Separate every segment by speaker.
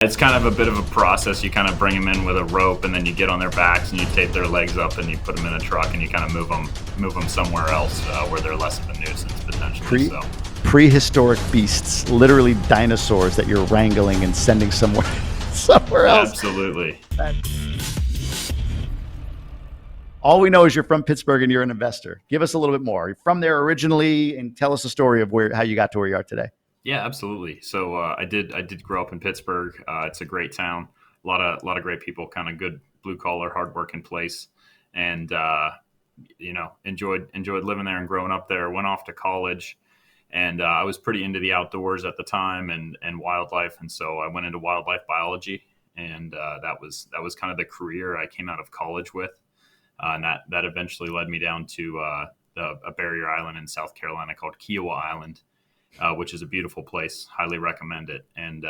Speaker 1: It's kind of a bit of a process. You kind of bring them in with a rope, and then you get on their backs and you tape their legs up and you put them in a truck and you kind of move them somewhere else where they're less of a nuisance potentially.
Speaker 2: Prehistoric beasts, literally dinosaurs that you're wrangling and sending somewhere else.
Speaker 1: Absolutely.
Speaker 2: All we know is you're from Pittsburgh and you're an investor. Give us a little bit more. You're from there originally, and tell us the story of how you got to where you are today.
Speaker 1: Yeah, absolutely. So I did grow up in Pittsburgh. It's a great town. A lot of great people. Kind of good blue collar, hardworking place, and enjoyed living there and growing up there. Went off to college, and I was pretty into the outdoors at the time and wildlife, and so I went into wildlife biology, and that was kind of the career I came out of college with, and that eventually led me down to a barrier island in South Carolina called Kiowa Island. Which is a beautiful place. Highly recommend it. And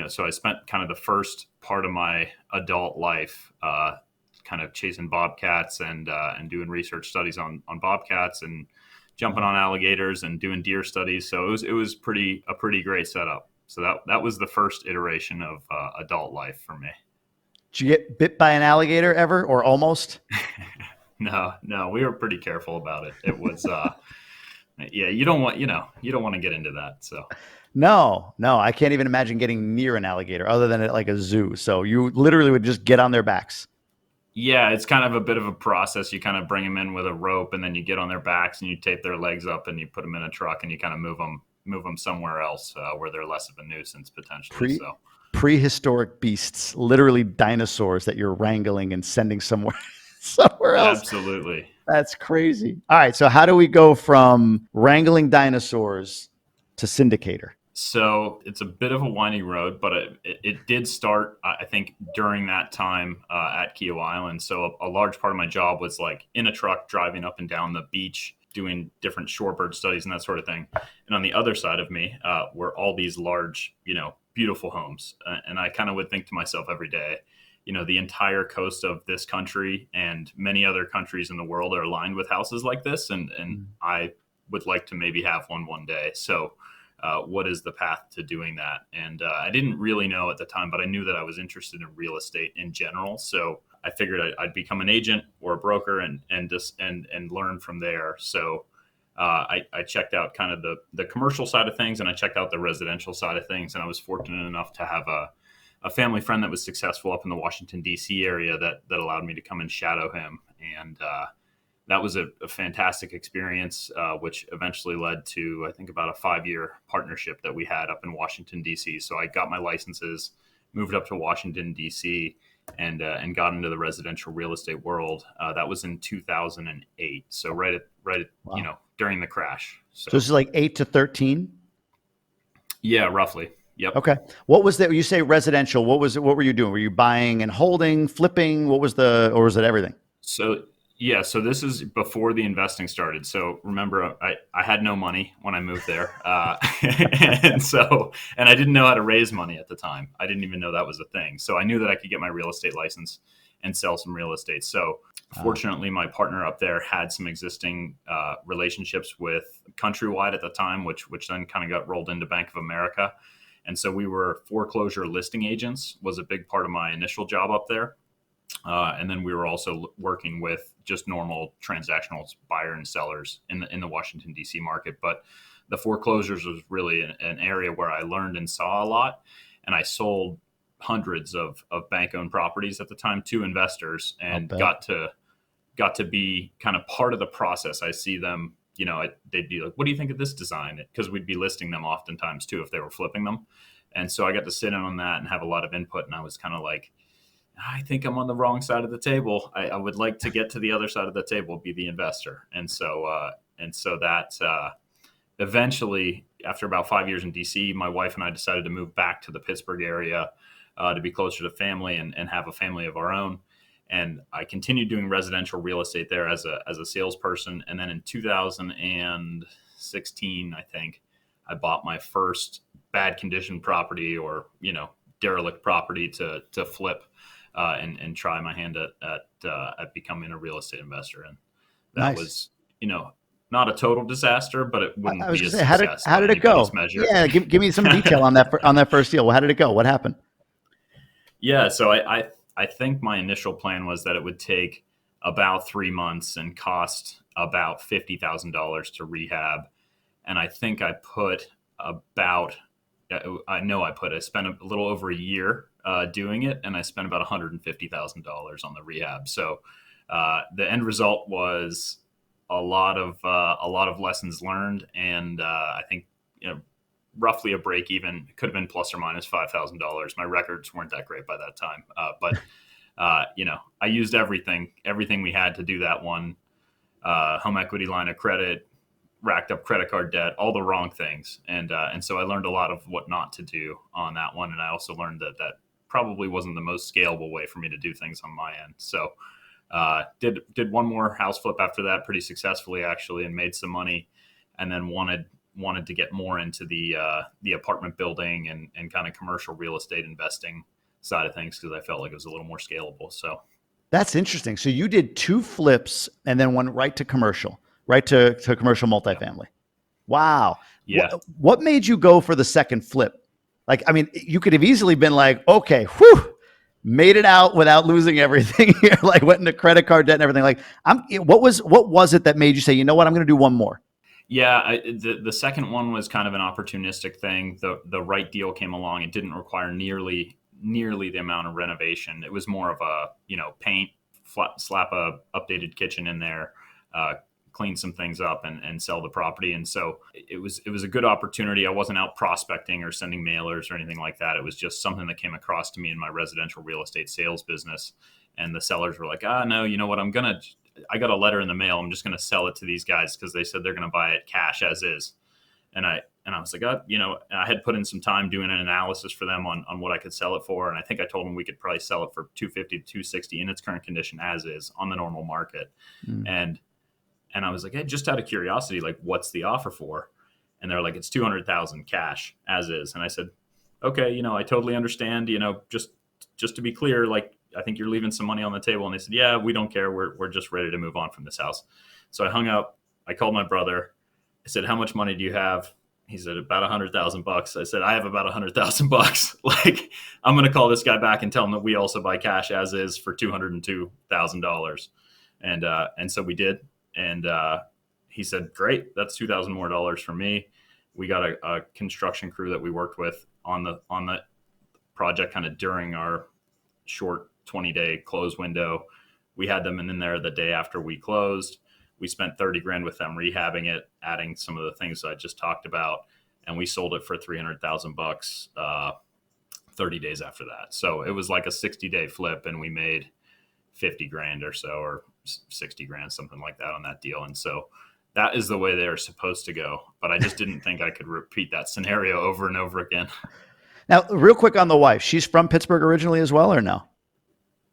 Speaker 1: so I spent kind of the first part of my adult life kind of chasing bobcats and doing research studies on bobcats and jumping on alligators and doing deer studies. So it was a pretty great setup. So that was the first iteration of adult life for me.
Speaker 2: Did you get bit by an alligator ever, or almost?
Speaker 1: No, we were pretty careful about it. It was. Yeah, you don't want to get into that. So
Speaker 2: no, I can't even imagine getting near an alligator other than at like a zoo. So you literally would just get on their backs.
Speaker 1: Yeah, it's kind of a bit of a process. You kind of bring them in with a rope, and then you get on their backs and you tape their legs up and you put them in a truck and you kind of move them somewhere else where they're less of a nuisance potentially.
Speaker 2: Prehistoric beasts, literally dinosaurs that you're wrangling and sending somewhere else.
Speaker 1: Absolutely.
Speaker 2: That's crazy. All right. So how do we go from wrangling dinosaurs to syndicator?
Speaker 1: So it's a bit of a winding road, but it did start, I think, during that time at Kiowa Island. So a large part of my job was like in a truck driving up and down the beach, doing different shorebird studies and that sort of thing. And on the other side of me were all these large, beautiful homes. And I kind of would think to myself every day, the entire coast of this country and many other countries in the world are aligned with houses like this. And I would like to maybe have one day. So what is the path to doing that? And I didn't really know at the time, but I knew that I was interested in real estate in general. So I figured I'd become an agent or a broker and learn from there. So I checked out kind of the commercial side of things, and I checked out the residential side of things. And I was fortunate enough to have a family friend that was successful up in the Washington, D.C. area that allowed me to come and shadow him. And that was a fantastic experience, which eventually led to, I think, about a 5-year partnership that we had up in Washington, D.C. So I got my licenses, moved up to Washington, D.C., and got into the residential real estate world. That was in 2008. So right at
Speaker 2: Wow.
Speaker 1: During the crash.
Speaker 2: So this is like 8 to 13?
Speaker 1: Yeah, roughly. Yep.
Speaker 2: Okay. What was that? You say residential. What were you doing? Were you buying and holding, flipping? Or was it everything?
Speaker 1: So this is before the investing started. So remember, I had no money when I moved there. And I didn't know how to raise money at the time. I didn't even know that was a thing. So I knew that I could get my real estate license and sell some real estate. So fortunately, my partner up there had some existing relationships with Countrywide at the time, which then kind of got rolled into Bank of America. And so we were foreclosure listing agents was a big part of my initial job up there. And then we were also working with just normal transactional buyer and sellers in the Washington, D.C. market. But the foreclosures was really an area where I learned and saw a lot. And I sold hundreds of bank-owned properties at the time to investors and got to be kind of part of the process. I see them, they'd be like, what do you think of this design? Because we'd be listing them oftentimes too if they were flipping them. And so I got to sit in on that and have a lot of input. And I was kind of like, I think I'm on the wrong side of the table. I would like to get to the other side of the table, be the investor. And so that eventually, after about 5 years in DC, my wife and I decided to move back to the Pittsburgh area to be closer to family and have a family of our own. And I continued doing residential real estate there as a salesperson. And then in 2016, I think, I bought my first bad condition property or, derelict property to flip and try my hand at becoming a real estate investor. And that was, not a total disaster, but it
Speaker 2: I
Speaker 1: wouldn't
Speaker 2: was
Speaker 1: be
Speaker 2: going
Speaker 1: a
Speaker 2: to say,
Speaker 1: success
Speaker 2: how
Speaker 1: by
Speaker 2: did it
Speaker 1: anybody's
Speaker 2: go?
Speaker 1: measure.
Speaker 2: Yeah, give me some detail on that first deal. Well, how did it go? What happened?
Speaker 1: Yeah, so I think my initial plan was that it would take about 3 months and cost about $50,000 to rehab, and I think I put about I spent a little over a year doing it, and I spent about $150,000 on the rehab. So the end result was a lot of lessons learned, and I think roughly a break even. Could have been plus or minus $5,000. My records weren't that great by that time, but I used everything we had to do that one. Home equity line of credit, racked up credit card debt, all the wrong things, and so I learned a lot of what not to do on that one, and I also learned that probably wasn't the most scalable way for me to do things on my end. So did one more house flip after that pretty successfully actually, and made some money, and then wanted to get more into the apartment building and kind of commercial real estate investing side of things because I felt like it was a little more scalable. So
Speaker 2: That's interesting. So you did 2 flips and then went right to commercial, right to commercial
Speaker 1: yeah,
Speaker 2: multifamily. Wow.
Speaker 1: yeah.
Speaker 2: What made you go for the second flip? Like, I mean, you could have easily been like, okay, whew, made it out without losing everything here. Like, went into credit card debt and everything. Like, what was it that made you say, you know what, I'm going to do one more?
Speaker 1: Yeah, the second one was kind of an opportunistic thing. The right deal came along. It didn't require nearly the amount of renovation. It was more of a paint, slap a updated kitchen in there, clean some things up, and sell the property. And so it was a good opportunity. I wasn't out prospecting or sending mailers or anything like that. It was just something that came across to me in my residential real estate sales business. And the sellers were like, no, you know what? I got a letter in the mail. I'm just going to sell it to these guys because they said they're going to buy it cash as is. And I was like, I had put in some time doing an analysis for them on what I could sell it for. And I think I told them we could probably sell it for 250 to 260 in its current condition as is on the normal market.
Speaker 2: Mm.
Speaker 1: And I was like, hey, just out of curiosity, like, what's the offer for? And they're like, it's 200,000 cash as is. And I said, okay, I totally understand, just to be clear, like, I think you're leaving some money on the table. And they said, yeah, we don't care. We're just ready to move on from this house. So I hung up. I called my brother. I said, how much money do you have? He said, about $100,000. I said, I have about $100,000. Like, I'm going to call this guy back and tell him that we also buy cash as is for $202,000. And so we did. And he said, great, that's $2,000 more for me. We got a construction crew that we worked with on the project kind of during our short 20-day close window. We had them in there the day after we closed. We spent 30 grand with them rehabbing it, adding some of the things I just talked about, and we sold it for $300,000 30 days after that. So it was like a 60-day flip, and we made 50 grand or so, or 60 grand, something like that on that deal. And so that is the way they are supposed to go. But I just didn't think I could repeat that scenario over and over again.
Speaker 2: Now, real quick on the wife. She's from Pittsburgh originally as well, or no?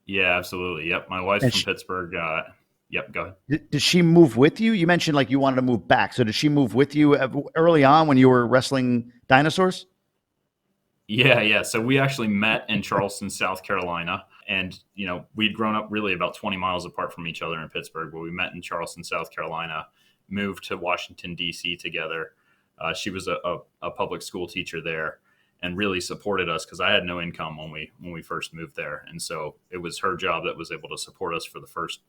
Speaker 1: Yeah, absolutely. Yep. My wife's
Speaker 2: And
Speaker 1: from Pittsburgh. Yep. Go ahead.
Speaker 2: did she move with you? You mentioned like you wanted to move back. So did she move with you early on when you were wrestling dinosaurs?
Speaker 1: Yeah, yeah. So we actually met in Charleston, South Carolina. And, we'd grown up really about 20 miles apart from each other in Pittsburgh, but we met in Charleston, South Carolina, moved to Washington, D.C. together. She was a public school teacher there and really supported us because I had no income when we first moved there. And so it was her job that was able to support us for the first,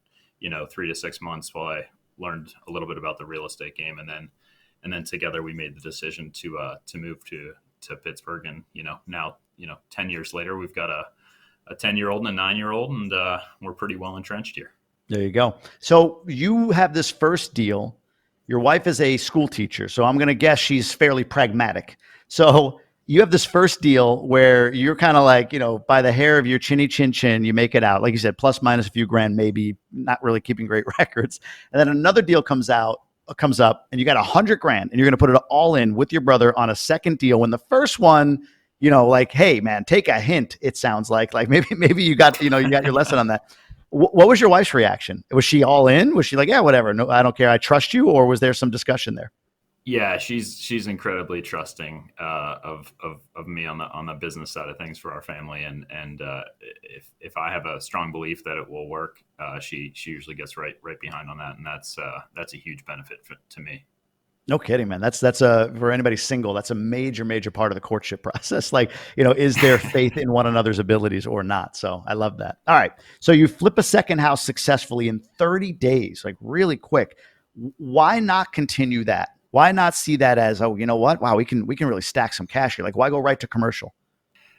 Speaker 1: 3 to 6 months while I learned a little bit about the real estate game. And then together we made the decision to move to Pittsburgh. And, now, 10 years later, we've got a 10-year-old and a 9-year-old, and we're pretty well entrenched here.
Speaker 2: There you go. So you have this first deal. Your wife is a school teacher, so I'm going to guess she's fairly pragmatic. So you have this first deal where you're kind of like, by the hair of your chinny chin chin, you make it out. Like you said, plus minus a few grand, maybe not really keeping great records. And then another deal comes up and you got 100 grand and you're going to put it all in with your brother on a second deal. When the first one, like, hey man, take a hint. It sounds like maybe you got your lesson on that. What was your wife's reaction? Was she all in? Was she like, yeah, whatever. No, I don't care. I trust you. Or was there some discussion there?
Speaker 1: Yeah, she's incredibly trusting of me on the business side of things for our family, and if I have a strong belief that it will work, she usually gets right behind on that, and that's a huge benefit to me.
Speaker 2: No kidding, man. That's for anybody single, that's a major part of the courtship process. Like, is there faith in one another's abilities or not? So I love that. All right. So you flip a second house successfully in 30 days, like really quick. Why not continue that? Why not see that as, oh, you know what? Wow, we can really stack some cash here. Like, why go right to commercial?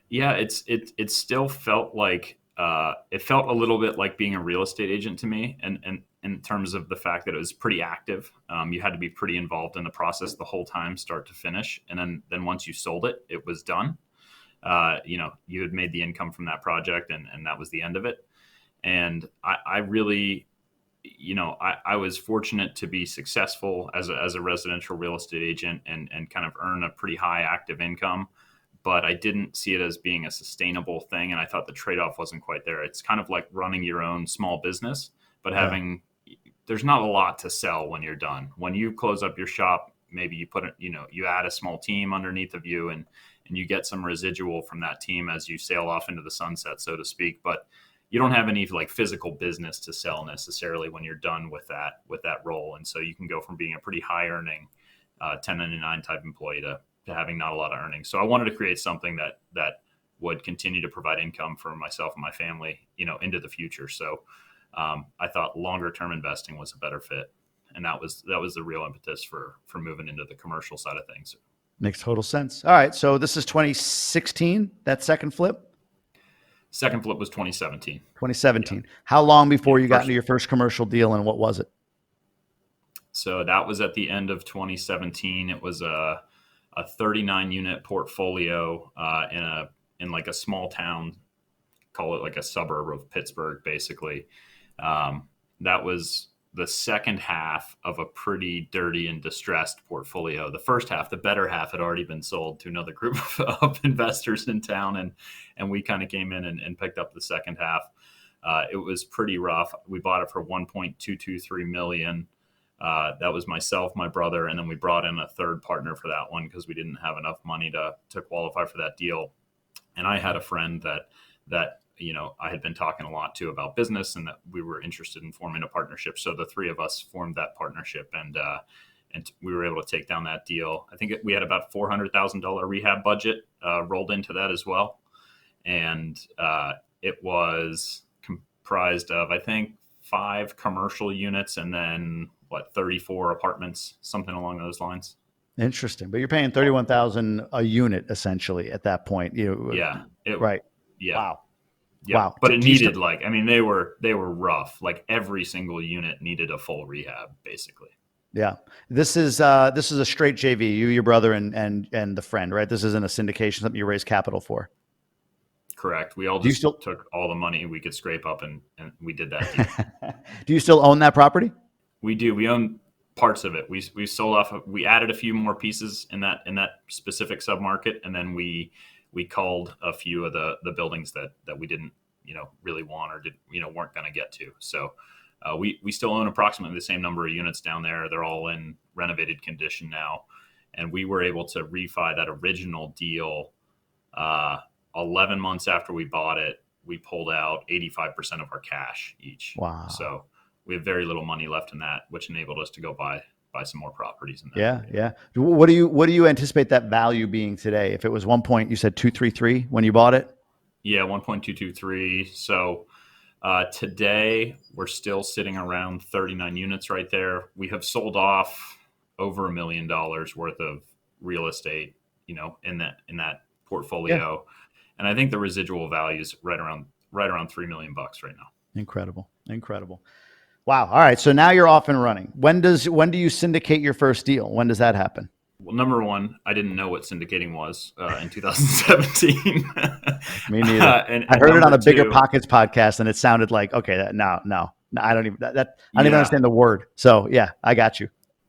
Speaker 1: Yeah, it still felt like it felt a little bit like being a real estate agent to me, and in terms of the fact that it was pretty active. You had to be pretty involved in the process the whole time, start to finish, and then once you sold it, it was done. You had made the income from that project, and that was the end of it. And I really, I was fortunate to be successful as a residential real estate agent and kind of earn a pretty high active income. But I didn't see it as being a sustainable thing. And I thought the trade-off wasn't quite there. It's kind of like running your own small business, but there's not a lot to sell when you're done. When you close up your shop, maybe you you add a small team underneath of you and you get some residual from that team as you sail off into the sunset, so to speak. But you don't have any like physical business to sell necessarily when you're done with that role. And so you can go from being a pretty high earning 1099 type employee to having not a lot of earnings. So I wanted to create something that would continue to provide income for myself and my family, into the future. So I thought longer term investing was a better fit. And that was the real impetus for moving into the commercial side of things.
Speaker 2: Makes total sense. All right. So this is 2016, that second flip?
Speaker 1: Second flip was 2017.
Speaker 2: 2017. Yeah. How long before you got into your first commercial deal, and what was it?
Speaker 1: So that was at the end of 2017. It was a 39 unit portfolio in like a small town, call it like a suburb of Pittsburgh, basically. That was the second half of a pretty dirty and distressed portfolio. The first half, the better half, had already been sold to another group of investors in town, and we kind of came in and picked up the second half. It was pretty rough. We bought it for $1.223 million. That was myself, my brother, and then we brought in a third partner for that one because we didn't have enough money to qualify for that deal. And I had a friend that I had been talking a lot to about business, and that we were interested in forming a partnership. So the three of us formed that partnership, and we were able to take down that deal. I think we had about $400,000 rehab budget rolled into that as well, and it was comprised of, I think, 5 commercial units and then 34 apartments, something along those lines.
Speaker 2: Interesting. But you're paying $31,000 a unit essentially at that point. Right.
Speaker 1: Yeah.
Speaker 2: Wow.
Speaker 1: Yeah.
Speaker 2: Wow.
Speaker 1: But it needed they were rough. Like every single unit needed a full rehab, basically.
Speaker 2: Yeah. This is a straight JV, you, your brother, and the friend, right? This isn't a syndication, something you raise capital for.
Speaker 1: Correct. We all took all the money we could scrape up and we did that deal.
Speaker 2: Do you still own that property?
Speaker 1: We do. We own parts of it. We sold off. We added a few more pieces in that specific submarket, and then we culled a few of the buildings that we didn't really want or weren't going to get to. So we still own approximately the same number of units down there. They're all in renovated condition now, and we were able to refi that original deal. 11 months after we bought it, we pulled out 85% of our cash each.
Speaker 2: Wow.
Speaker 1: So we have very little money left in that, which enabled us to go buy some more properties in that.
Speaker 2: Yeah. Yeah. What do you anticipate that value being today? If it was 233 when you bought it?
Speaker 1: Yeah. 1.223. So today we're still sitting around 39 units right there. We have sold off over $1 million worth of real estate, in that portfolio. Yeah. And I think the residual value is right around $3 million right now.
Speaker 2: Incredible. Wow. All right. So now you're off and running. When do you syndicate your first deal? When does that happen?
Speaker 1: Well, number one, I didn't know what syndicating was in 2017.
Speaker 2: Me neither. And I heard it on a Bigger Pockets podcast, and it sounded like, okay, no, I don't even I don't even understand the word. So yeah, I got you.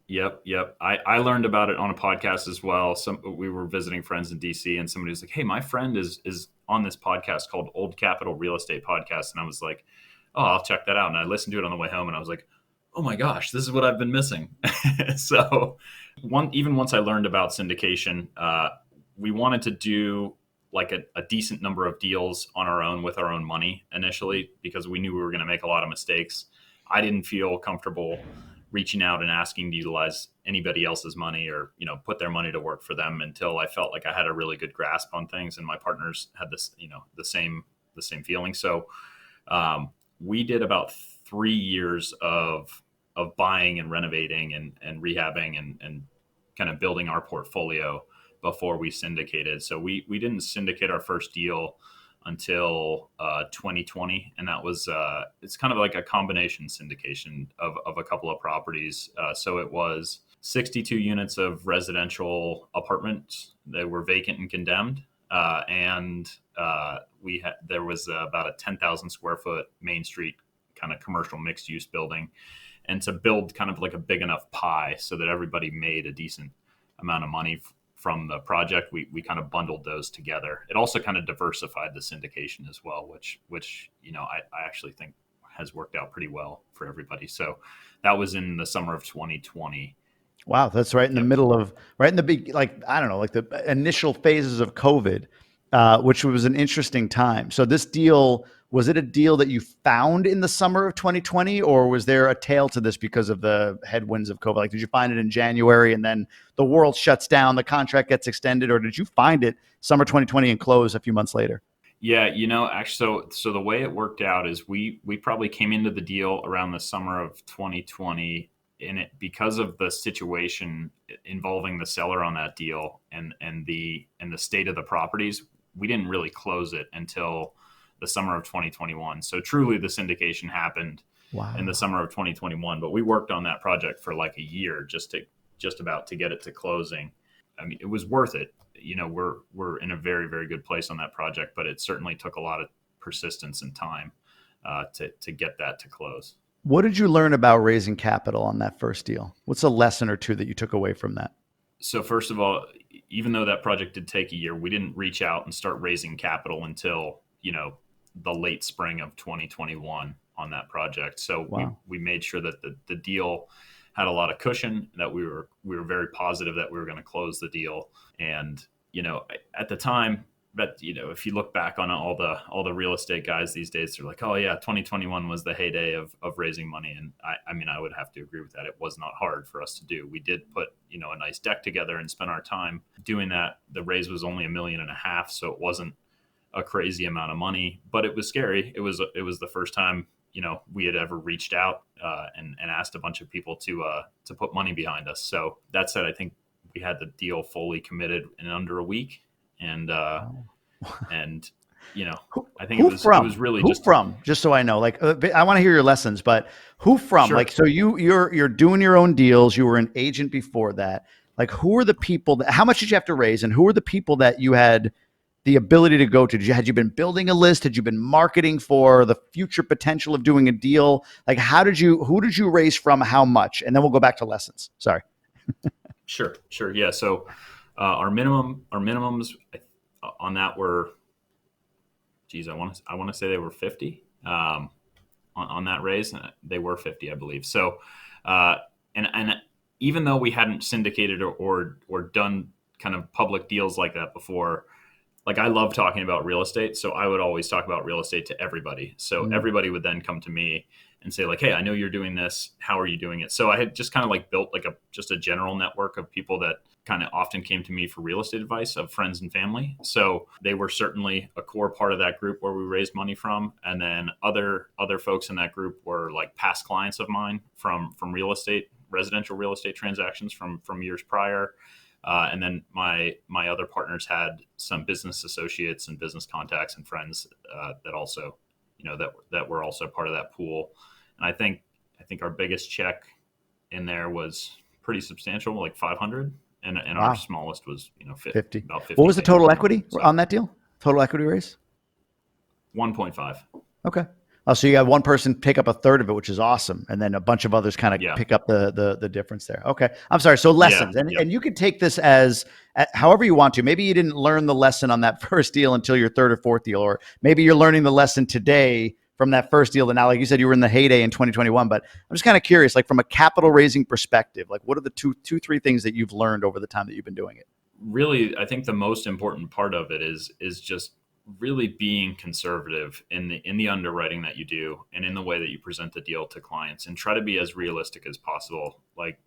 Speaker 1: Yep. I learned about it on a podcast as well. We were visiting friends in DC, and somebody was like, "Hey, my friend is on this podcast called Old Capital Real Estate Podcast," and I was like, "Oh, I'll check that out." And I listened to it on the way home, and I was like, "Oh my gosh, this is what I've been missing." So, even once I learned about syndication, we wanted to do like a decent number of deals on our own with our own money initially, because we knew we were going to make a lot of mistakes. I didn't feel comfortable reaching out and asking to utilize anybody else's money or, put their money to work for them until I felt like I had a really good grasp on things, and my partners had this, the same feeling. So we did about 3 years of buying and renovating and rehabbing and kind of building our portfolio before we syndicated. So we didn't syndicate our first deal until 2020, and that was it's kind of like a combination syndication of a couple of properties. So it was 62 units of residential apartments that were vacant and condemned, and there was about a 10,000 square foot Main Street kind of commercial mixed use building, and to build kind of like a big enough pie so that everybody made a decent amount of money from the project, we kind of bundled those together. It also kind of diversified the syndication as well, which I actually think has worked out pretty well for everybody. So that was in the summer of 2020.
Speaker 2: Wow, that's right in the middle of, right in the big, like, I don't know, like the initial phases of COVID, which was an interesting time. So this deal, was it a deal that you found in the summer of 2020, or was there a tail to this because of the headwinds of COVID? Like, did you find it in January and then the world shuts down, the contract gets extended, or did you find it summer 2020 and close a few months later?
Speaker 1: Yeah, actually, so the way it worked out is we probably came into the deal around the summer of 2020, and it, because of the situation involving the seller on that deal and the state of the properties, we didn't really close it until the summer of 2021. So truly the syndication happened in the summer of 2021, but we worked on that project for like a year just about to get it to closing. I mean, it was worth it. We're in a very, very good place on that project, but it certainly took a lot of persistence and time to get that to close.
Speaker 2: What did you learn about raising capital on that first deal? What's a lesson or two that you took away from that?
Speaker 1: So first of all, even though that project did take a year, we didn't reach out and start raising capital until, the late spring of 2021 on that project. So we made sure that the deal had a lot of cushion, that we were very positive that we were going to close the deal. And, at the time, but if you look back on all the real estate guys these days, they're like, oh yeah, 2021 was the heyday of raising money. And I mean, I would have to agree with that. It was not hard for us to do. We did put, a nice deck together and spend our time doing that. The raise was only $1.5 million. So it wasn't a crazy amount of money, but it was scary. It was the first time, we had ever reached out and asked a bunch of people to put money behind us. So that said, I think we had the deal fully committed in under a week. And, I think it was really
Speaker 2: just so I know, like, I want to hear your lessons, but who from? Sure. Like, so you're doing your own deals. You were an agent before that. Like, who are the people how much did you have to raise, and who are the people that you had the ability to go to? Had you been building a list? Had you been marketing for the future potential of doing a deal? Like, who did you raise from, how much? And then we'll go back to lessons. Sorry.
Speaker 1: Sure. Yeah. So our minimums on that were, I want to say they were 50 on that raise. They were 50, I believe. So, and even though we hadn't syndicated or done kind of public deals like that before, like, I love talking about real estate. So I would always talk about real estate to everybody. So everybody would then come to me and say, like, hey, I know you're doing this. How are you doing it? So I had just kind of like built like just a general network of people that kind of often came to me for real estate advice, of friends and family. So they were certainly a core part of that group where we raised money from. And then other folks in that group were like past clients of mine from residential real estate transactions from years prior. And then my other partners had some business associates and business contacts and friends that also, that were also part of that pool. And I think our biggest check in there was pretty substantial, like 500, and our smallest was 50. About 50.
Speaker 2: What was the total equity on that deal? Total equity raise?
Speaker 1: 1.5.
Speaker 2: Okay. Oh, so you have one person take up a third of it, which is awesome, and then a bunch of others kind of pick up the difference there. Okay, I'm sorry. So lessons, and you can take this as however you want to. Maybe you didn't learn the lesson on that first deal until your third or fourth deal, or maybe you're learning the lesson today from that first deal. And now, like you said, you were in the heyday in 2021. But I'm just kind of curious, like from a capital raising perspective, like what are the two, three things that you've learned over the time that you've been doing it?
Speaker 1: really, I think the most important part of it is just really being conservative in the underwriting that you do and in the way that you present the deal to clients, and try to be as realistic as possible. Like,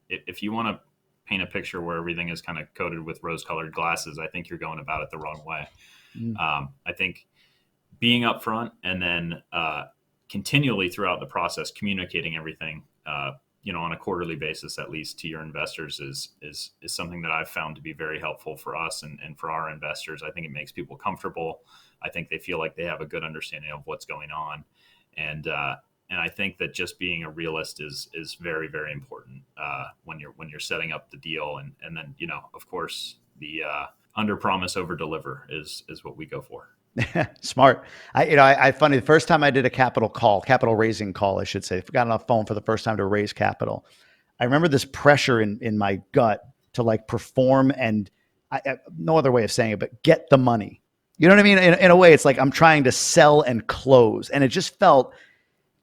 Speaker 1: if you want to paint a picture where everything is kind of coated with rose-colored glasses, I think you're going about it the wrong way.
Speaker 2: Mm.
Speaker 1: I think being upfront and then continually throughout the process communicating everything, on a quarterly basis, at least to your investors, is something that I've found to be very helpful for us and for our investors. I think it makes people comfortable. I think they feel like they have a good understanding of what's going on, and I think that just being a realist is very, very important when you're setting up the deal, and then of course the under promise over deliver is what we go for.
Speaker 2: Smart. I funny, the first time I did a capital raising call, I should say, got on a phone for the first time to raise capital. I remember this pressure in my gut to like perform and no other way of saying it, but get the money. You know what I mean? In a way, it's like I'm trying to sell and close. And it just felt,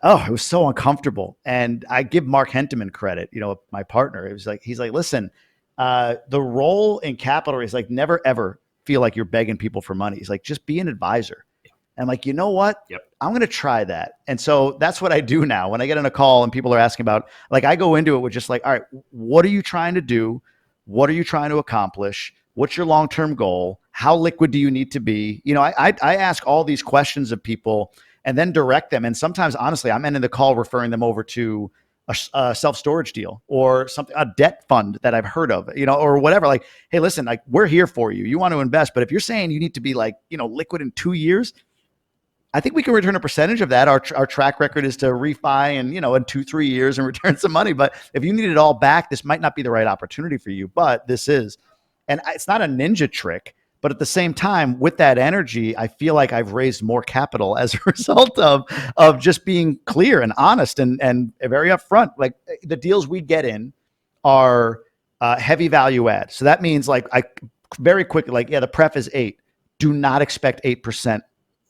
Speaker 2: it was so uncomfortable. And I give Mark Henteman credit, my partner. It was like, he's like, listen, the role in capital is like never, ever feel like you're begging people for money. He's like, just be an advisor. And I'm like, you know what?
Speaker 1: Yep.
Speaker 2: I'm going to try that. And so that's what I do now. When I get on a call and people are asking about, like, I go into it with just like, all right, what are you trying to do? What are you trying to accomplish? What's your long-term goal? How liquid do you need to be? I ask all these questions of people and then direct them. And sometimes, honestly, I'm ending the call referring them over to a self-storage deal or something, a debt fund that I've heard of, or whatever. Like, hey, listen, like, we're here for you. You want to invest, but if you're saying you need to be like, liquid in 2 years, I think we can return a percentage of that. Our track record is to refi and, in 2-3 years and return some money. But if you need it all back, this might not be the right opportunity for you, but this is. And it's not a ninja trick, but at the same time, with that energy, I feel like I've raised more capital as a result of just being clear and honest and very upfront. Like, the deals we get in are heavy value add. So that means like I very quickly, like, yeah, the pref is 8. Do not expect 8%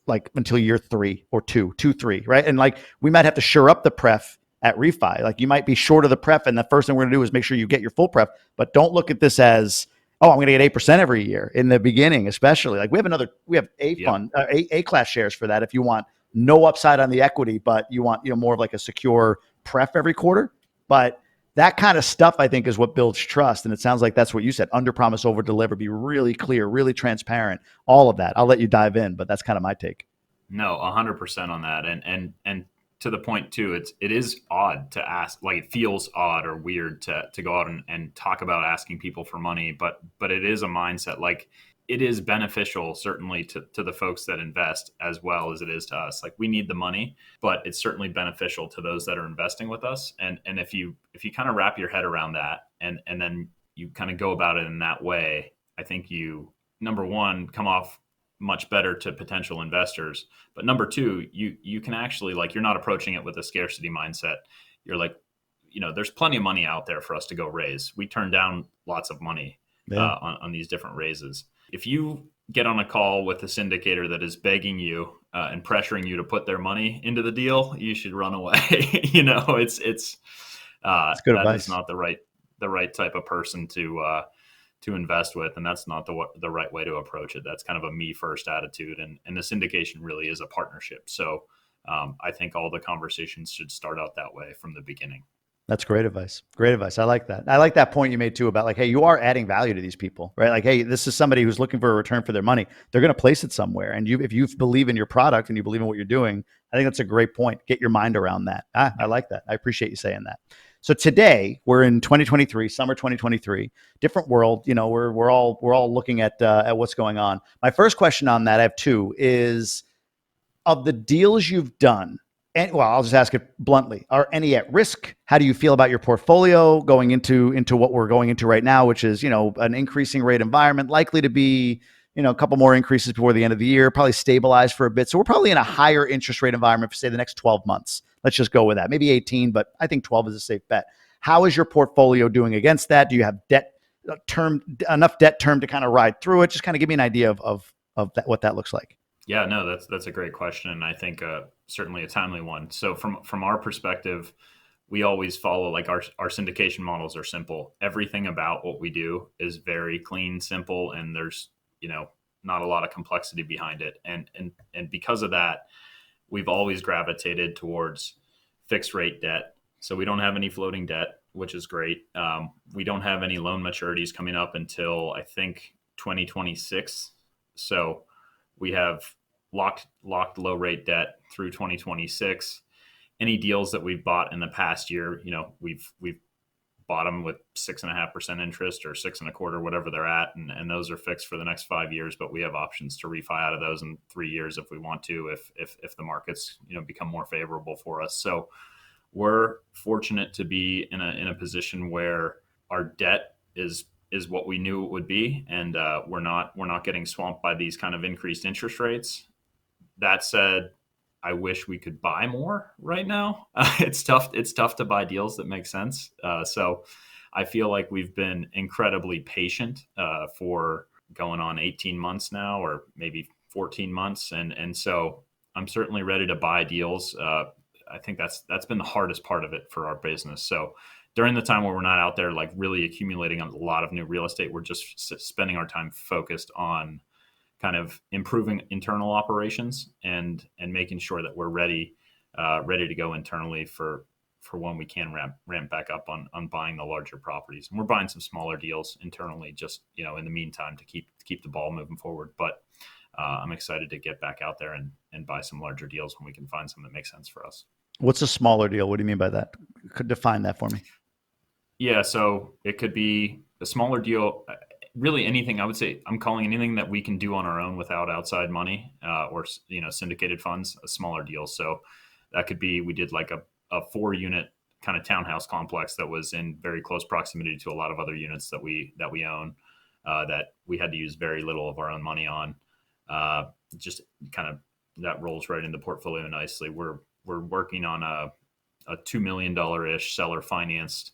Speaker 2: like until year 3 or 2, 3, right? And like, we might have to shore up the pref at refi. Like, you might be short of the pref, and the first thing we're gonna do is make sure you get your full pref. But don't look at this as, oh, I'm gonna get 8% every year in the beginning, especially. Like, we have a fund, A class shares for that if you want no upside on the equity, but you want more of like a secure pref every quarter. But that kind of stuff, I think, is what builds trust. And it sounds like that's what you said: under promise, over deliver, be really clear, really transparent, all of that. I'll let you dive in, but that's kind of my take.
Speaker 1: No, 100% on that. And to the point too, it is odd to ask, like, it feels odd or weird to go out and talk about asking people for money, but it is a mindset. Like, it is beneficial, certainly to the folks that invest as well as it is to us. Like, we need the money, but it's certainly beneficial to those that are investing with us. And if you kind of wrap your head around that and then you kind of go about it in that way, I think you, number one, come off much better to potential investors. But number two, you can actually, like, you're not approaching it with a scarcity mindset. You're like, there's plenty of money out there for us to go raise. We turn down lots of money on these different raises. If you get on a call with a syndicator that is begging you and pressuring you to put their money into the deal, you should run away. It's
Speaker 2: good
Speaker 1: that
Speaker 2: advice.
Speaker 1: is not the right type of person to invest with, and that's not the right way to approach it. That's kind of a me first attitude, and the syndication really is a partnership. So I think all the conversations should start out that way from the beginning.
Speaker 2: That's great advice. Great advice. I like that. I like that point you made too about like, hey, you are adding value to these people, right? Like, hey, this is somebody who's looking for a return for their money. They're going to place it somewhere. And if you believe in your product and you believe in what you're doing, I think that's a great point. Get your mind around that. I like that. I appreciate you saying that. So today we're in 2023, summer 2023, different world. We're all looking at what's going on. My first question on that, I have two, is of the deals you've done. And well, I'll just ask it bluntly: are any at risk? How do you feel about your portfolio going into what we're going into right now, which is an increasing rate environment, likely to be a couple more increases before the end of the year, probably stabilize for a bit. So we're probably in a higher interest rate environment for, say, the next 12 months. Let's just go with that. Maybe 18, but I think 12 is a safe bet. How is your portfolio doing against that? Do you have enough debt term to kind of ride through it? Just kind of give me an idea of that, what that looks like.
Speaker 1: Yeah, no, that's a great question, and I think certainly a timely one. So from our perspective, we always follow, like, our syndication models are simple. Everything about what we do is very clean, simple, and there's, not a lot of complexity behind it. And because of that, we've always gravitated towards fixed rate debt. So we don't have any floating debt, which is great. We don't have any loan maturities coming up until, I think, 2026. So we have locked low rate debt through 2026. Any deals that we've bought in the past year, we've bought them with 6.5% interest or 6.25%, whatever they're at, and those are fixed for the next 5 years. But we have options to refi out of those in 3 years if we want to, if the markets become more favorable for us. So we're fortunate to be in a position where our debt is what we knew it would be, and we're not getting swamped by these kind of increased interest rates. That said, I wish we could buy more right now. It's tough to buy deals that make sense. So I feel like we've been incredibly patient for going on 18 months now, or maybe 14 months. And so I'm certainly ready to buy deals. I think that's been the hardest part of it for our business. So during the time where we're not out there, like, really accumulating a lot of new real estate, we're just spending our time focused on kind of improving internal operations and making sure that we're ready to go internally for when we can ramp back up on buying the larger properties. And we're buying some smaller deals internally, just, in the meantime, to keep the ball moving forward. But I'm excited to get back out there and buy some larger deals when we can find something that makes sense for us.
Speaker 2: What's a smaller deal? What do you mean by that? Could define that for me.
Speaker 1: Yeah, so it could be a smaller deal. Really anything. I would say I'm calling anything that we can do on our own without outside money, or syndicated funds, a smaller deal. So that could be, we did like a 4-unit kind of townhouse complex that was in very close proximity to a lot of other units that we own, that we had to use very little of our own money on. Just kind of that rolls right into the portfolio nicely. We're working on a $2 million ish seller financed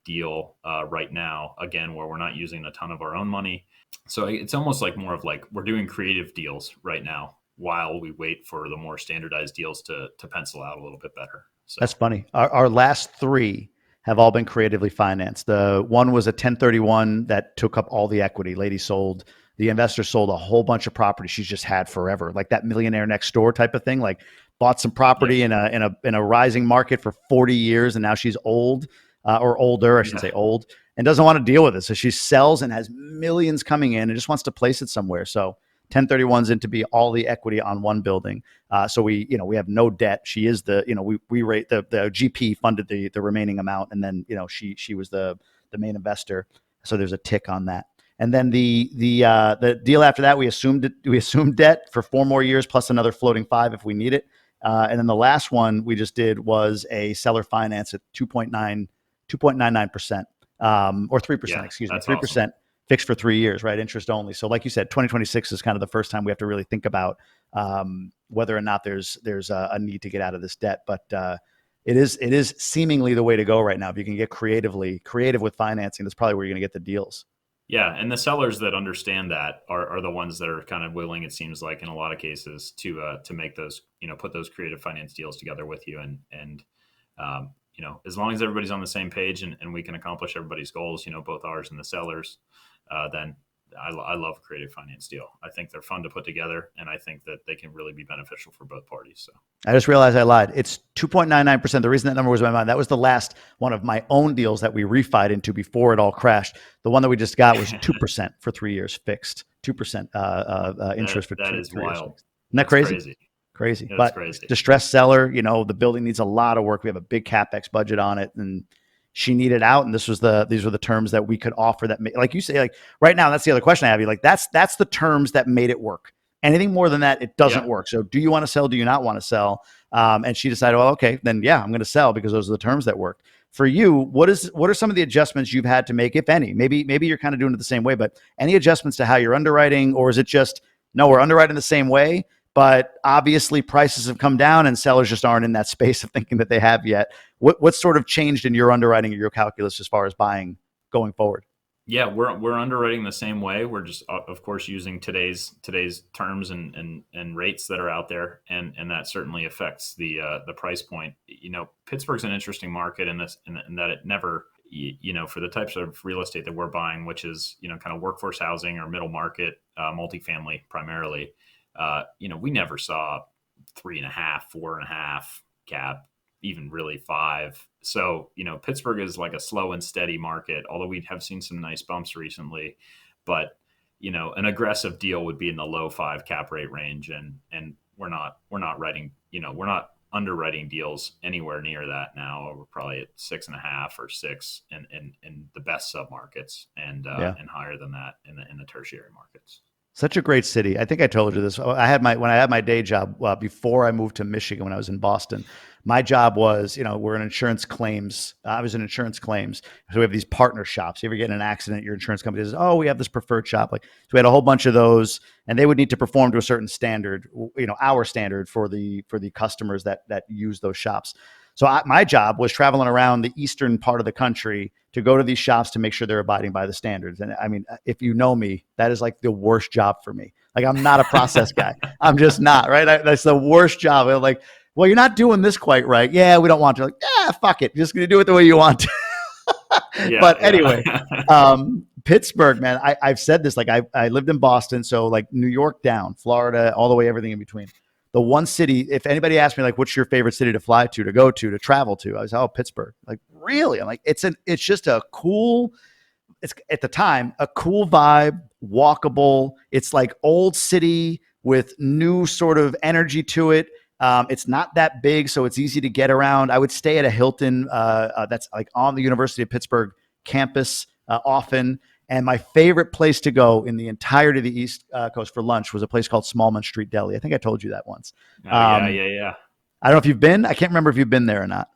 Speaker 1: deal right now, again, where we're not using a ton of our own money. So it's almost like more of like we're doing creative deals right now while we wait for the more standardized deals to pencil out a little bit better. So
Speaker 2: That's funny. Our last 3 have all been creatively financed. The one was a 1031 that took up all the equity. Lady sold, the investor sold a whole bunch of property she's just had forever, like that Millionaire Next Door type of thing. Like, bought some property in a rising market for 40 years, and now she's old. Or older, I should say old, and doesn't want to deal with it. So she sells and has millions coming in and just wants to place it somewhere. So 1031's in to be all the equity on one building. So we have no debt. She is we rate the GP funded the remaining amount. And then, she was the main investor. So there's a tick on that. And then the deal after that, we assumed debt for 4 more years plus another floating 5 if we need it. And then the last one we just did was a seller finance at 2.99%, or 3%, excuse me, 3% awesome. Fixed for 3 years, right? Interest only. So like you said, 2026 is kind of the first time we have to really think about whether or not there's a need to get out of this debt. But it is seemingly the way to go right now. If you can get creative with financing, that's probably where you're going to get the deals.
Speaker 1: Yeah, and the sellers that understand that are the ones that are kind of willing, it seems like, in a lot of cases, to make those, put those creative finance deals together with you, and as long as everybody's on the same page and we can accomplish everybody's goals, both ours and the sellers, then I love a creative finance deal. I think they're fun to put together, and I think that they can really be beneficial for both parties. So
Speaker 2: I just realized I lied. It's 2.99%. The reason that number was in my mind, that was the last one of my own deals that we refied into before it all crashed. The one that we just got was 2% for 3 years fixed, 2% interest for 3 years.
Speaker 1: That is wild.
Speaker 2: Isn't that crazy? Crazy.
Speaker 1: Yeah,
Speaker 2: but
Speaker 1: crazy.
Speaker 2: Distressed seller, the building needs a lot of work. We have a big CapEx budget on it, and she needed out. And these were the terms that we could offer that, like you say, like right now, that's the other question I have. You like, that's the terms that made it work. Anything more than that, it doesn't work. So do you want to sell? Do you not want to sell? And she decided, well, okay, then yeah, I'm going to sell because those are the terms that worked. For you, what are some of the adjustments you've had to make, if any? Maybe you're kind of doing it the same way, but any adjustments to how you're underwriting, or is it just, no, we're underwriting the same way, but obviously prices have come down and sellers just aren't in that space of thinking that they have yet? What's sort of changed in your underwriting or your calculus as far as buying going forward?
Speaker 1: Yeah, we're underwriting the same way. We're just of course using today's terms and rates that are out there, and that certainly affects the price point. Pittsburgh's an interesting market in this in that it never for the types of real estate that we're buying, which is kind of workforce housing or middle market, multifamily primarily. We never saw 3.5, 4.5 cap, even really 5. So, Pittsburgh is like a slow and steady market, although we have seen some nice bumps recently. But, an aggressive deal would be in the low 5 cap rate range. And we're not writing, we're not underwriting deals anywhere near that now. We're probably at 6.5 or 6 in the best submarkets
Speaker 2: Yeah.
Speaker 1: and higher than that in the tertiary markets.
Speaker 2: Such a great city. I think I told you this. When I had my day job before I moved to Michigan when I was in Boston. My job was, we're in insurance claims. I was in insurance claims. So we have these partner shops. You ever get in an accident, your insurance company says, "Oh, we have this preferred shop." So we had a whole bunch of those, and they would need to perform to a certain standard, our standard for the customers that use those shops. So my job was traveling around the eastern part of the country to go to these shops to make sure they're abiding by the standards. And I mean, if you know me, that is like the worst job for me. Like, I'm not a process guy. I'm just not, right? That's the worst job. I'm like, well, you're not doing this quite right. Yeah, we don't want to. Like, yeah, fuck it. You're just going to do it the way you want to.
Speaker 1: Yeah,
Speaker 2: But anyway,
Speaker 1: yeah.
Speaker 2: Pittsburgh, man, I've said this, like I lived in Boston. So like New York down, Florida, all the way, everything in between. The one city, if anybody asked me like, what's your favorite city to fly to go to travel to, I was, oh, Pittsburgh. Like, really? I'm like, it's just a cool, it's at the time, a cool vibe, walkable. It's like old city with new sort of energy to it. It's not that big, so it's easy to get around. I would stay at a Hilton that's like on the University of Pittsburgh campus often. And my favorite place to go in the entirety of the East Coast for lunch was a place called Smallman Street Deli. I think I told you that once.
Speaker 1: Oh, yeah, yeah, yeah.
Speaker 2: I don't know if you've been. I can't remember if you've been there or not.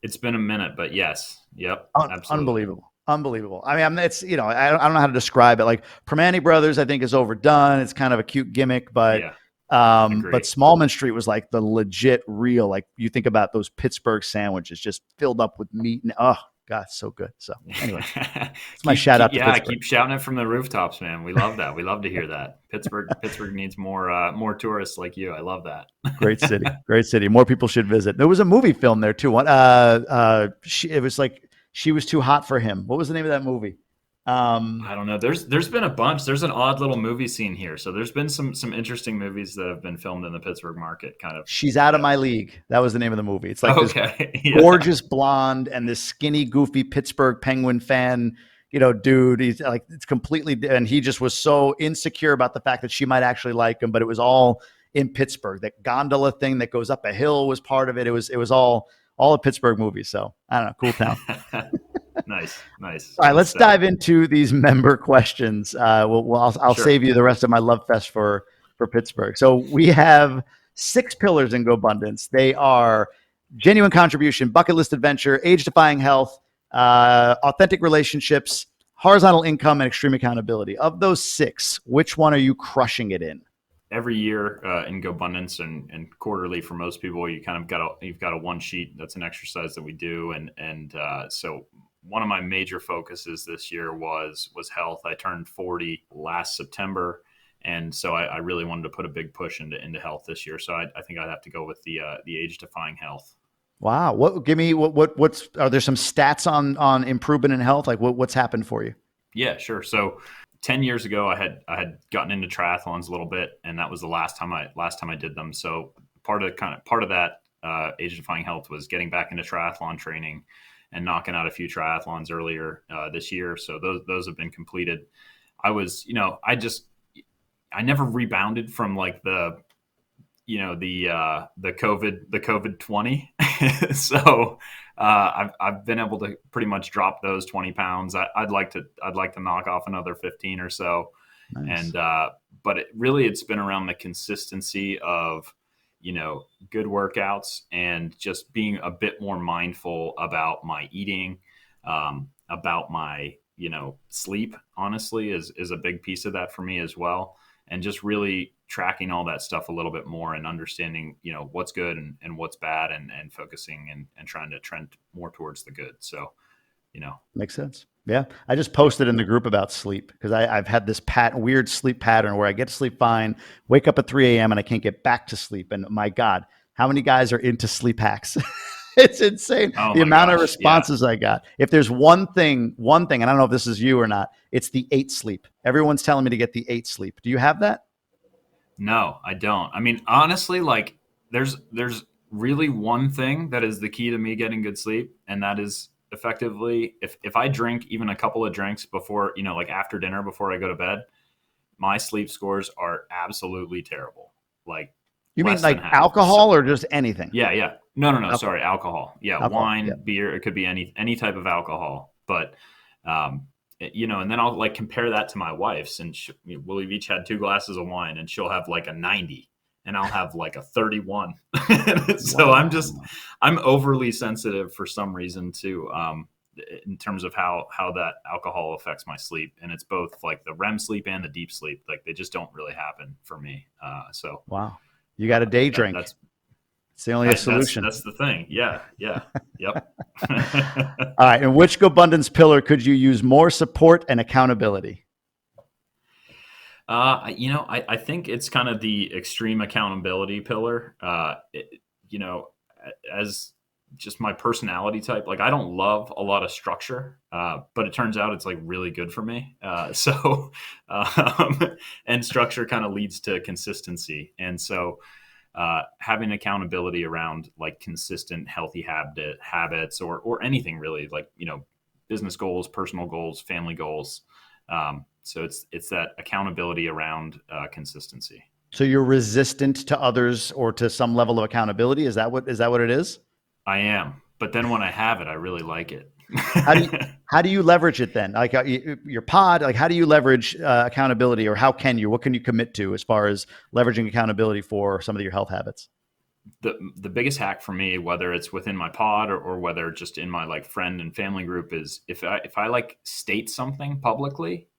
Speaker 1: It's been a minute, but yes. Yep, absolutely.
Speaker 2: Unbelievable. Unbelievable. I mean, it's, I don't know how to describe it. Like Permane Brothers, I think, is overdone. It's kind of a cute gimmick, but
Speaker 1: Yeah,
Speaker 2: but
Speaker 1: agree.
Speaker 2: Smallman Street was like the legit real, like you think about those Pittsburgh sandwiches just filled up with meat and oh God, so good. So anyway, it's my shout out to Pittsburgh.
Speaker 1: Keep shouting it from the rooftops, man. We love that. We love to hear that. Pittsburgh needs more tourists like you. I love that.
Speaker 2: Great city. Great city. More people should visit. There was a movie film there too. It was like She Was Too Hot for Him. What was the name of that movie?
Speaker 1: I don't know. There's been a bunch. There's an odd little movie scene here. So there's been some interesting movies that have been filmed in the Pittsburgh market. Kind of.
Speaker 2: She's Out of
Speaker 1: Yeah.
Speaker 2: My League. That was the name of the movie. It's like this
Speaker 1: Okay. Yeah.
Speaker 2: gorgeous blonde and this skinny, goofy Pittsburgh Penguin fan, dude. He's like, it's completely, and he just was so insecure about the fact that she might actually like him, but it was all in Pittsburgh. That gondola thing that goes up a hill was part of it. It was all a Pittsburgh movie. So I don't know, cool town.
Speaker 1: Nice.
Speaker 2: All right,
Speaker 1: Good
Speaker 2: let's
Speaker 1: stuff.
Speaker 2: dive into these member questions. I'll
Speaker 1: Sure.
Speaker 2: save you the rest of my love fest for Pittsburgh. So we have 6 pillars in GoBundance. They are genuine contribution, bucket list adventure, age-defying health, authentic relationships, horizontal income, and extreme accountability. Of those 6, which one are you crushing it in?
Speaker 1: Every year in GoBundance and quarterly for most people, you've got a one sheet. That's an exercise that we do, and so one of my major focuses this year was health. I turned 40 last September, and so I really wanted to put a big push into health this year. So I think I'd have to go with the age defying health.
Speaker 2: Wow. What's are there some stats on improvement in health? Like what's happened for you?
Speaker 1: Yeah, sure. So 10 years ago, I had gotten into triathlons a little bit, and that was the last time I did them. So part of that age defying health was getting back into triathlon training and knocking out a few triathlons earlier this year. So those have been completed. I was, I never rebounded from like the COVID 20. So I've been able to pretty much drop those 20 pounds. I'd like to knock off another 15 or so.
Speaker 2: Nice.
Speaker 1: And but it's been around the consistency of good workouts and just being a bit more mindful about my eating, about my sleep. Honestly, is a big piece of that for me as well, and just really tracking all that stuff a little bit more and understanding what's good and what's bad, and focusing and trying to trend more towards the good. So
Speaker 2: Makes sense. Yeah. I just posted in the group about sleep because I've had this weird sleep pattern where I get to sleep fine, wake up at 3 a.m. and I can't get back to sleep. And my God, how many guys are into sleep hacks? It's insane.
Speaker 1: Oh
Speaker 2: The
Speaker 1: my
Speaker 2: amount of
Speaker 1: gosh. Yeah.
Speaker 2: responses I got. If there's one thing, and I don't know if this is you or not, it's the 8 sleep. Everyone's telling me to get the 8 sleep. Do you have that?
Speaker 1: No, I don't. I mean, honestly, like there's really one thing that is the key to me getting good sleep, and that is effectively if I drink even a couple of drinks before, like after dinner before I go to bed, my sleep scores are absolutely terrible. Like
Speaker 2: You mean
Speaker 1: less than
Speaker 2: like
Speaker 1: half.
Speaker 2: alcohol or just anything?
Speaker 1: Yeah, yeah. No,
Speaker 2: Alcohol.
Speaker 1: sorry, alcohol. Yeah,
Speaker 2: Alcohol.
Speaker 1: wine,
Speaker 2: Yeah.
Speaker 1: beer, it could be any type of alcohol. But and then I'll like compare that to my wife's, and we'll have each had 2 glasses of wine, and she'll have like a 90, and I'll have like a 31. So
Speaker 2: Wow.
Speaker 1: I'm overly sensitive for some reason to in terms of how that alcohol affects my sleep, and it's both like the REM sleep and the deep sleep. Like they just don't really happen for me. So
Speaker 2: Wow. You got a day drink.
Speaker 1: that's
Speaker 2: It's the only solution.
Speaker 1: that's the thing. Yeah, yeah, yep.
Speaker 2: All right. And which GoBundance pillar could you use more support and accountability?
Speaker 1: I think it's kind of the extreme accountability pillar. As just my personality type, like I don't love a lot of structure, but it turns out it's like really good for me. And structure kind of leads to consistency. And so, having accountability around like consistent, healthy habits or anything really, like, business goals, personal goals, family goals. So it's that accountability around consistency.
Speaker 2: So you're resistant to others or to some level of accountability. Is that what it is?
Speaker 1: I am, but then when I have it, I really like it.
Speaker 2: How do you leverage it then? Like your pod, like how do you leverage accountability, or what can you commit to as far as leveraging accountability for some of your health habits?
Speaker 1: The biggest hack for me, whether it's within my pod or whether just in my like friend and family group, is if I like state something publicly,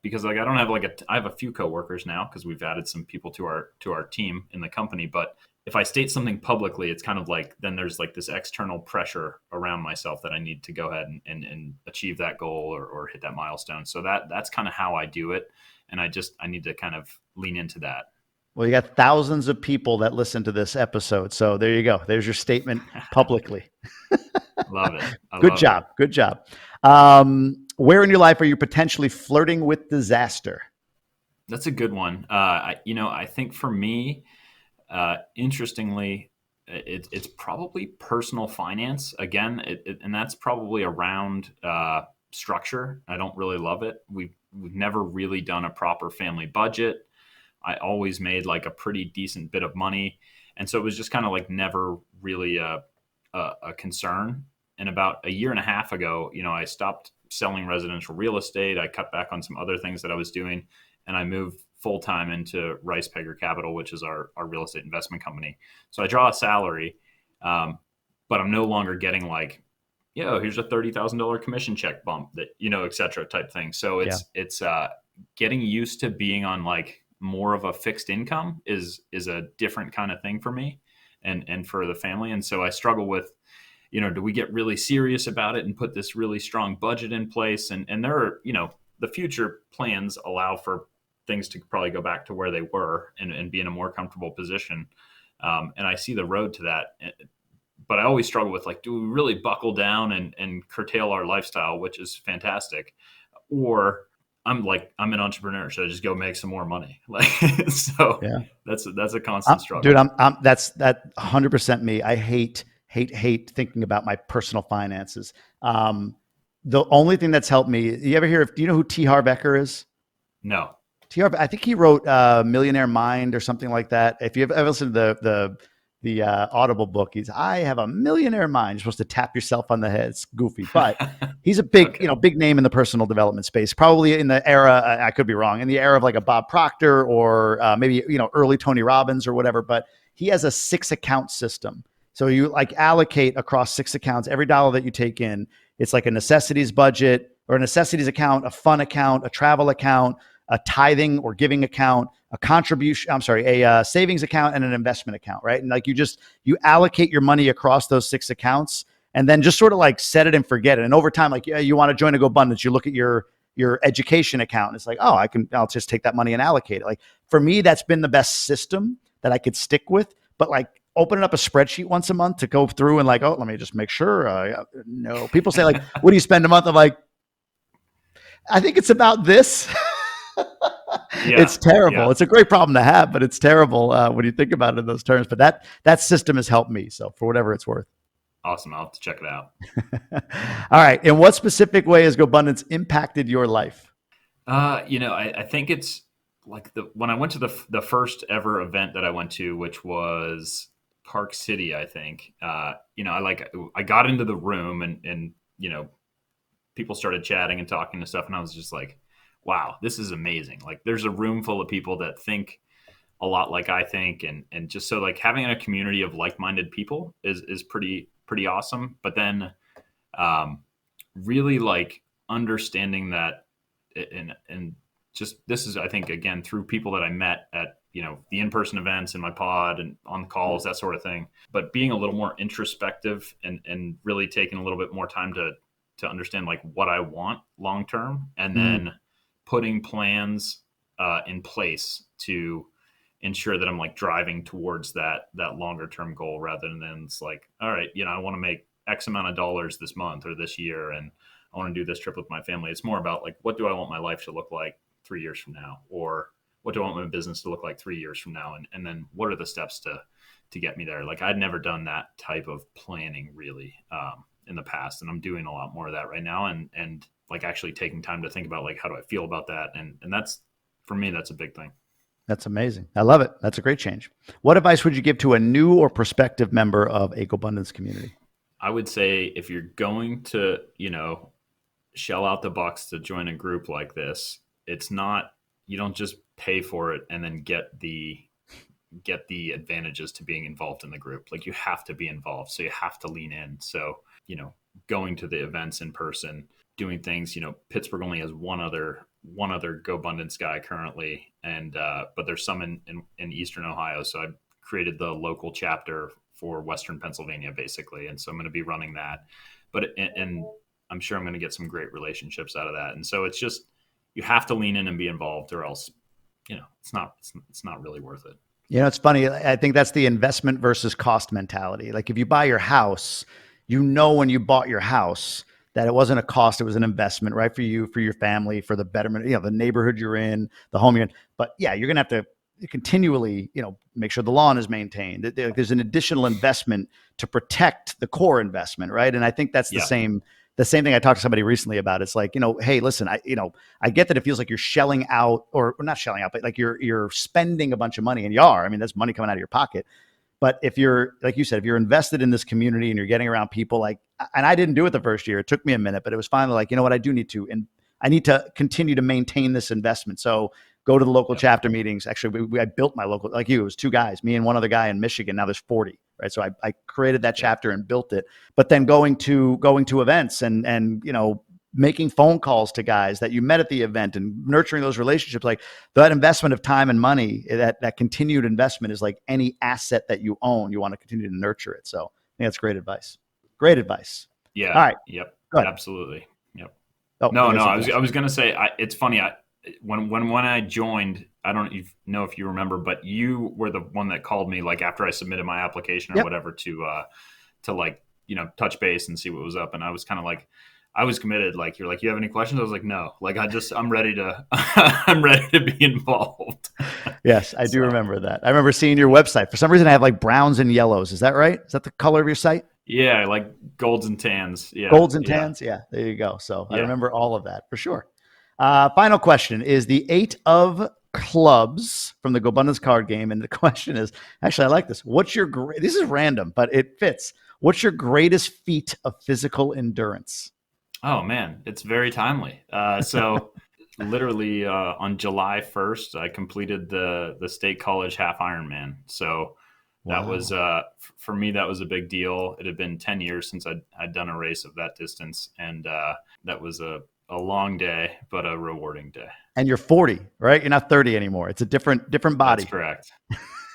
Speaker 1: because like I don't have I have a few coworkers now because we've added some people to our team in the company, but if I state something publicly, it's kind of like then there's like this external pressure around myself that I need to go ahead and achieve that goal or hit that milestone. So that's kind of how I do it, and I need to kind of lean into that.
Speaker 2: Well, you got thousands of people that listen to this episode. So there you go. There's your statement publicly.
Speaker 1: Love it.
Speaker 2: Good job. Good job. Where in your life are you potentially flirting with disaster?
Speaker 1: That's a good one. I think for me, interestingly, it's probably personal finance again, and that's probably around structure. I don't really love it. We've never really done a proper family budget. I always made like a pretty decent bit of money, and so it was just kind of like never really a concern. And about a year and a half ago, I stopped selling residential real estate. I cut back on some other things that I was doing, and I moved full time into Rice Pegger Capital, which is our real estate investment company. So I draw a salary, but I'm no longer getting like, here's a $30,000 commission check bump that, et cetera type thing. So it's getting used to being on like more of a fixed income is a different kind of thing for me and for the family. And so I struggle with, do we get really serious about it and put this really strong budget in place? And there are, the future plans allow for things to probably go back to where they were and be in a more comfortable position. And I see the road to that. But I always struggle with like, do we really buckle down and curtail our lifestyle, which is fantastic? Or I'm an entrepreneur. Should I just go make some more money? Like, so yeah. That's a constant struggle.
Speaker 2: Dude, that's 100% me. I hate thinking about my personal finances. The only thing that's helped me, do you know who T. Harv Eker is?
Speaker 1: No.
Speaker 2: T. Harv, I think he wrote Millionaire Mind or something like that. If you've ever listened to the Audible book, I have a millionaire mind. You're supposed to tap yourself on the head. It's goofy, but he's a big, big name in the personal development space, probably in the era, I could be wrong, in the era of like a Bob Proctor or maybe, early Tony Robbins or whatever, but he has a 6 account system. So you like allocate across 6 accounts, every dollar that you take in, it's like a necessities budget or a necessities account, a fun account, a travel account, a tithing or giving account, a savings account and an investment account, right? And like you allocate your money across those 6 accounts. and then just sort of like set it and forget it. And over time, like, yeah, you want to join a GoBundance, you look at your education account and it's like, oh, I'll just take that money and allocate it. Like for me, that's been the best system that I could stick with. But like opening up a spreadsheet once a month to go through and like, oh, let me just make sure. No, people say like, what do you spend a month? I'm like, I think it's about this. It's terrible.
Speaker 1: Yeah.
Speaker 2: It's a great problem to have, but it's terrible when you think about it in those terms. But that system has helped me. So for whatever it's worth.
Speaker 1: Awesome. I'll have to check it out.
Speaker 2: All right. In what specific way has GoBundance impacted your life?
Speaker 1: I think it's like when I went to the first ever event that I went to, which was Park City, I think, I got into the room and people started chatting and talking and stuff. And I was just like, wow, this is amazing. Like there's a room full of people that think a lot like I think. And just so like having a community of like-minded people is pretty awesome. But then really like understanding that and just this is, I think, again, through people that I met at, the in-person events in my pod and on the calls, that sort of thing, but being a little more introspective and really taking a little bit more time to understand like what I want long-term and then putting plans in place to ensure that I'm like driving towards that longer term goal rather than it's like, all right, I want to make X amount of dollars this month or this year. And I want to do this trip with my family. It's more about like, what do I want my life to look like 3 years from now? Or what do I want my business to look like 3 years from now? And then what are the steps to get me there? Like I'd never done that type of planning really in the past. And I'm doing a lot more of that right now. And like actually taking time to think about like, how do I feel about that? And that's, for me, that's a big thing.
Speaker 2: That's amazing. I love it. That's a great change. What advice would you give to a new or prospective member of a GoBundance community?
Speaker 1: I would say if you're going to, shell out the bucks to join a group like this, it's not, you don't just pay for it and then get the advantages to being involved in the group. Like you have to be involved. So you have to lean in. So, going to the events in person, doing things, Pittsburgh only has one other GoBundance guy currently. And, but there's some in Eastern Ohio. So I created the local chapter for Western Pennsylvania basically. And so I'm going to be running that, and I'm sure I'm going to get some great relationships out of that. And so it's just, you have to lean in and be involved or else, it's not really worth it.
Speaker 2: It's funny. I think that's the investment versus cost mentality. Like if you buy your house, when you bought your house, that it wasn't a cost, it was an investment, right? For you, for your family, for the betterment, the neighborhood you're in, the home you're in. But yeah, you're going to have to continually, make sure the lawn is maintained. There's an additional investment to protect the core investment, right? And I think that's the same thing I talked to somebody recently about. It's like, hey, listen, I get that it feels like you're shelling out or not shelling out, but like you're spending a bunch of money, and you are. I mean, that's money coming out of your pocket. But if you're, like you said, if you're invested in this community and you're getting around people like, and I didn't do it the first year, it took me a minute, but it was finally like, what, I do need to, and I need to continue to maintain this investment. So go to the local chapter meetings. Actually, I built my local, like you, it was 2 guys, me and one other guy in Michigan. Now there's 40, right? So I created that chapter and built it, but then going to events and making phone calls to guys that you met at the event and nurturing those relationships, like that investment of time and money, that continued investment is like any asset that you own. You want to continue to nurture it. So I think that's great advice. Great advice.
Speaker 1: Yeah.
Speaker 2: All right.
Speaker 1: Yep.
Speaker 2: Go ahead.
Speaker 1: Absolutely. Yep.
Speaker 2: Oh,
Speaker 1: no. I was going to say, it's funny. When I joined, I don't know if you remember, but you were the one that called me like after I submitted my application or whatever to like, touch base and see what was up. And I was kind of like, I was committed. Like, you're like, you have any questions? I was like, no, like, I'm ready to, I'm ready to be involved.
Speaker 2: Yes, I do remember that. I remember seeing your website. For some reason, I have like browns and yellows. Is that right? Is that the color of your site?
Speaker 1: Yeah, like golds and tans. Yeah,
Speaker 2: golds and tans. Yeah, there you go. So I remember all of that for sure. Final question is the 8 of clubs from the GoBundance card game. And the question is, actually, I like this. This is random, but it fits. What's your greatest feat of physical endurance?
Speaker 1: Oh man, it's very timely. So literally on July 1st, I completed the state college half Ironman. So that was, for me, that was a big deal. It had been 10 years since I'd done a race of that distance. And that was a long day, but a rewarding day.
Speaker 2: And you're 40, right? You're not 30 anymore. It's a different body.
Speaker 1: That's correct.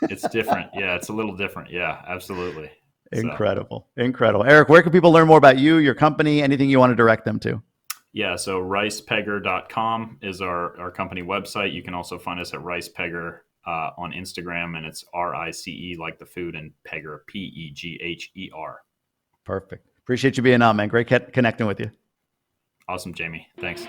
Speaker 1: It's different. Yeah, it's a little different. Yeah, absolutely. So
Speaker 2: Incredible. Incredible. Eric, where can people learn more about you, your company, anything you want to direct them to?
Speaker 1: yeah, so ricepegger.com is our company website. You can also find us at ricepegger on Instagram, and it's RICE like the food, and Pegger, PEGHER.
Speaker 2: Perfect. Appreciate you being on, man. Great connecting with you.
Speaker 1: Awesome, Jamie. Thanks.